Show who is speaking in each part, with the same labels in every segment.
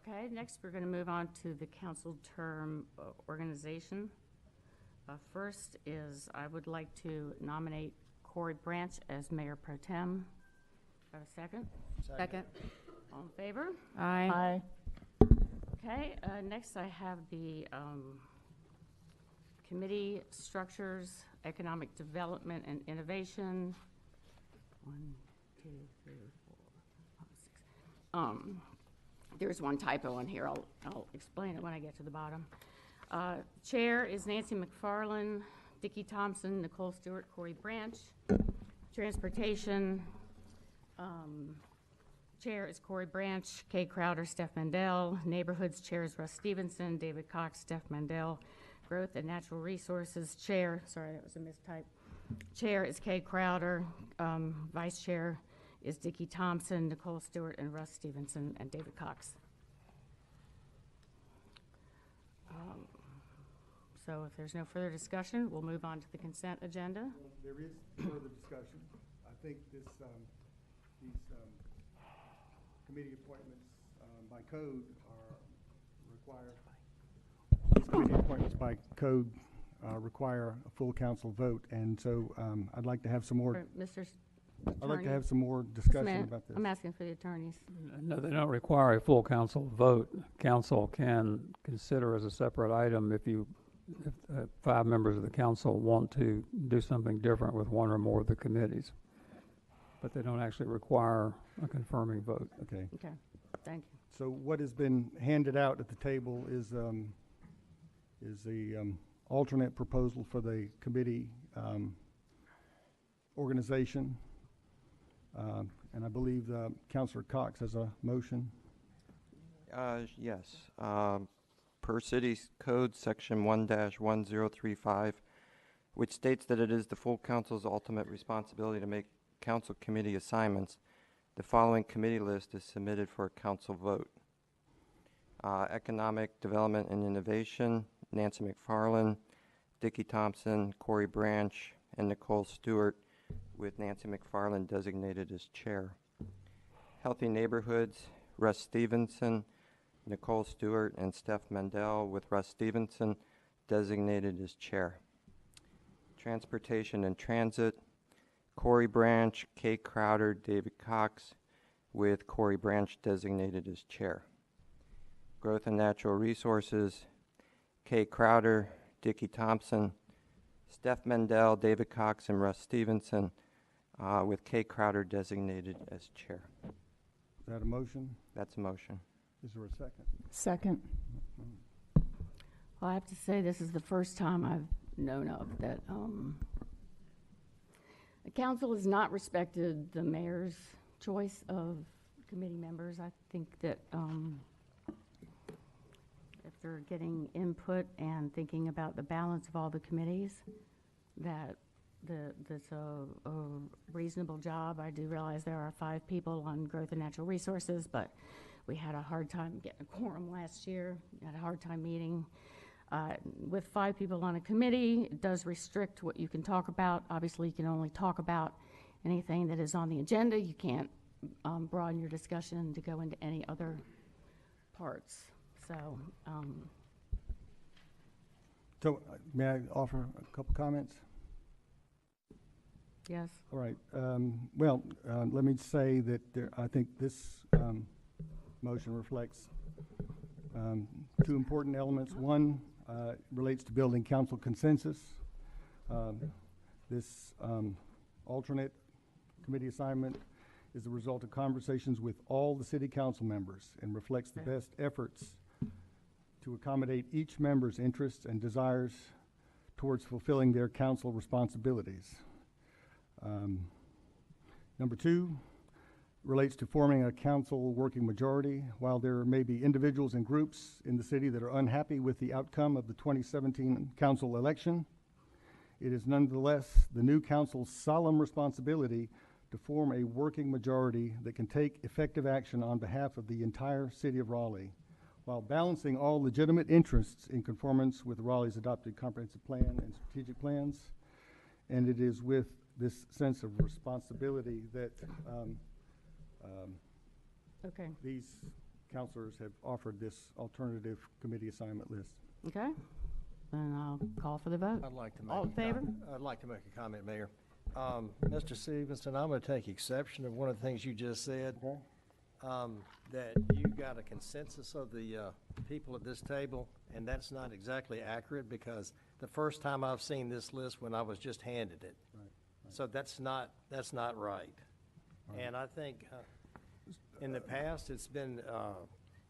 Speaker 1: Okay, next we're going to move on to the council term organization. First is I would like to nominate Corey Branch as Mayor Pro Tem. Have a second?
Speaker 2: Second.
Speaker 1: All in favor?
Speaker 2: Aye.
Speaker 1: Okay, next I have the committee structures, economic development and innovation. 1, 2, 3, 4, 5, 6. There's one typo in here. I'll explain it when I get to the bottom. Chair is Nancy McFarland, Dickie Thompson, Nicole Stewart, Corey Branch. Transportation, Chair is Corey Branch, Kay Crowder, Steph Mandel. Neighborhoods, Chair is Russ Stevenson, David Cox, Steph Mandel. Growth and Natural Resources, Chair, sorry, that was a mistype. Chair is Kay Crowder, Vice Chair is Dickie Thompson, Nicole Stewart, and Russ Stevenson, and David Cox. So if there's no further discussion, we'll move on to the consent agenda.
Speaker 3: Well, there is further discussion. I think these committee appointments by code require a full council vote, and so I'd like to have some more.
Speaker 1: Mr.
Speaker 3: I'd like to have some more discussion about this.
Speaker 1: I'm asking for the attorneys.
Speaker 4: No, they don't require a full council vote. Council can consider as a separate item if 5 members of the council want to do something different with one or more of the committees. But they don't actually require a confirming vote.
Speaker 3: Okay.
Speaker 1: Okay, thank you.
Speaker 3: So what has been handed out at the table is the alternate proposal for the committee organization. And I believe Councilor Cox has a motion.
Speaker 5: Yes. Per City Code Section 1-1035, which states that it is the full council's ultimate responsibility to make council committee assignments, the following committee list is submitted for a council vote. Economic Development and Innovation, Nancy McFarland, Dickie Thompson, Corey Branch, and Nicole Stewart, with Nancy McFarland designated as chair. Healthy Neighborhoods, Russ Stevenson, Nicole Stewart, and Steph Mandel, with Russ Stevenson designated as chair. Transportation and Transit, Corey Branch, Kay Crowder, David Cox, with Corey Branch designated as chair. Growth and Natural Resources, Kay Crowder, Dickie Thompson, Steph Mandel, David Cox, and Russ Stevenson, with Kay Crowder designated as chair.
Speaker 3: Is that a motion?
Speaker 5: That's a motion.
Speaker 3: Is there a second?
Speaker 2: Second.
Speaker 1: Well, I have to say this is the first time I've known of that the council has not respected the mayor's choice of committee members. I think that after getting input and thinking about the balance of all the committees, that that's a reasonable job. I do realize there are 5 people on Growth and Natural Resources, but we had a hard time getting a quorum last year. We had a hard time meeting. With 5 people on a committee, it does restrict what you can talk about. Obviously, you can only talk about anything that is on the agenda. You can't broaden your discussion to go into any other parts. So,
Speaker 3: May I offer a couple comments?
Speaker 1: yes.
Speaker 3: All right. Let me say that I think this motion reflects 2 important elements. One relates to building council consensus. This alternate committee assignment is the result of conversations with all the city council members and reflects the best efforts to accommodate each member's interests and desires towards fulfilling their council responsibilities. Number 2 relates to forming a council working majority. While there may be individuals and groups in the city that are unhappy with the outcome of the 2017 council election, it is nonetheless the new council's solemn responsibility to form a working majority that can take effective action on behalf of the entire city of Raleigh, while balancing all legitimate interests in conformance with Raleigh's adopted comprehensive plan and strategic plans. And it is with this sense of responsibility that
Speaker 1: Okay.
Speaker 3: these counselors have offered this alternative committee assignment list.
Speaker 1: Okay, then I'll call for the vote.
Speaker 6: I'd like to make
Speaker 1: All in favor?
Speaker 6: I'd like to make a comment, Mayor. Mr. Stevenson, I'm going to take exception of one of the things you just said,
Speaker 3: Okay.
Speaker 6: that you got a consensus of the people at this table, and that's not exactly accurate because the first time I've seen this list when I was just handed it.
Speaker 3: Right.
Speaker 6: So that's not right. And I think in the past, it's been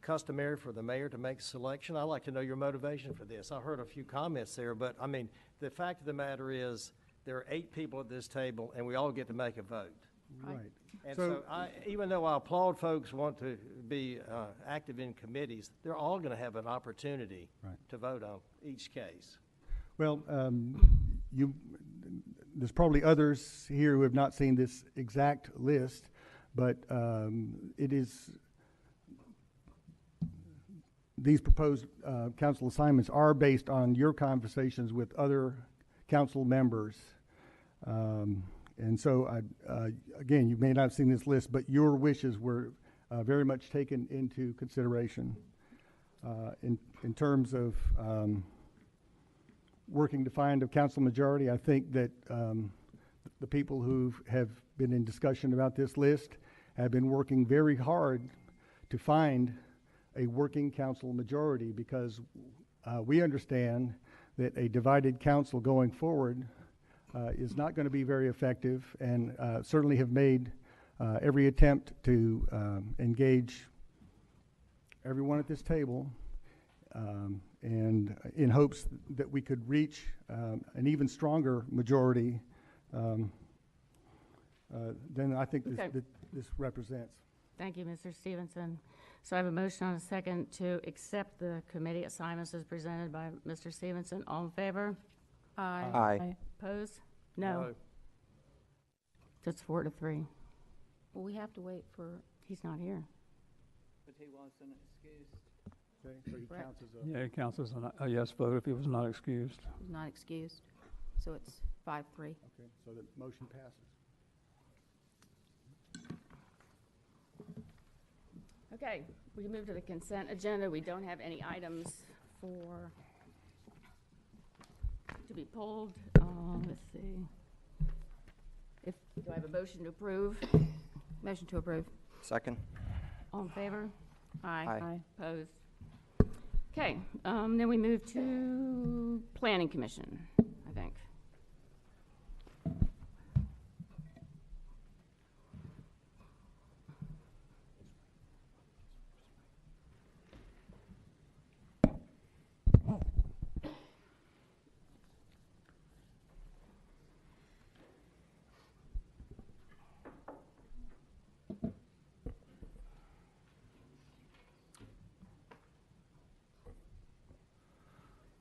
Speaker 6: customary for the mayor to make a selection. I'd like to know your motivation for this. I heard a few comments there, but I mean, the fact of the matter is, there are 8 people at this table, and we all get to make a vote.
Speaker 3: Right.
Speaker 6: And
Speaker 3: So-
Speaker 6: so even though I applaud folks want to be active in committees, they're all going to have an opportunity
Speaker 3: Right.
Speaker 6: to vote on each case.
Speaker 3: Well, there's probably others here who have not seen this exact list, but these proposed council assignments are based on your conversations with other council members. And so, again, you may not have seen this list, but your wishes were very much taken into consideration in terms of working to find a council majority. I think that the people who have been in discussion about this list have been working very hard to find a working council majority because we understand that a divided council going forward is not going to be very effective, and certainly have made every attempt to engage everyone at this table, and in hopes that we could reach an even stronger majority than I think
Speaker 1: Okay.
Speaker 3: this represents.
Speaker 1: Thank you, Mr. Stevenson. So I have a motion on a second to accept the committee assignments as presented by Mr. Stevenson. All in favor?
Speaker 5: Aye.
Speaker 1: Opposed? No. So it's 4-3.
Speaker 2: Well, we have to wait for,
Speaker 1: He's not here.
Speaker 7: But he wasn't excused.
Speaker 3: Okay, so he
Speaker 1: Correct.
Speaker 3: counts as
Speaker 4: Yeah, it counts as a yes vote if he was not excused.
Speaker 2: he's not excused, so it's 5-3.
Speaker 3: okay, so the motion passes.
Speaker 1: Okay, we can move to the consent agenda. We don't have any items to be pulled. Let's see. Do I have a motion to approve?
Speaker 2: Motion to approve.
Speaker 5: Second?
Speaker 1: All in favor?
Speaker 5: Aye.
Speaker 1: Opposed? Okay, then we move to Planning Commission, I think.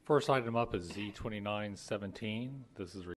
Speaker 8: First item up is Z 2917. This is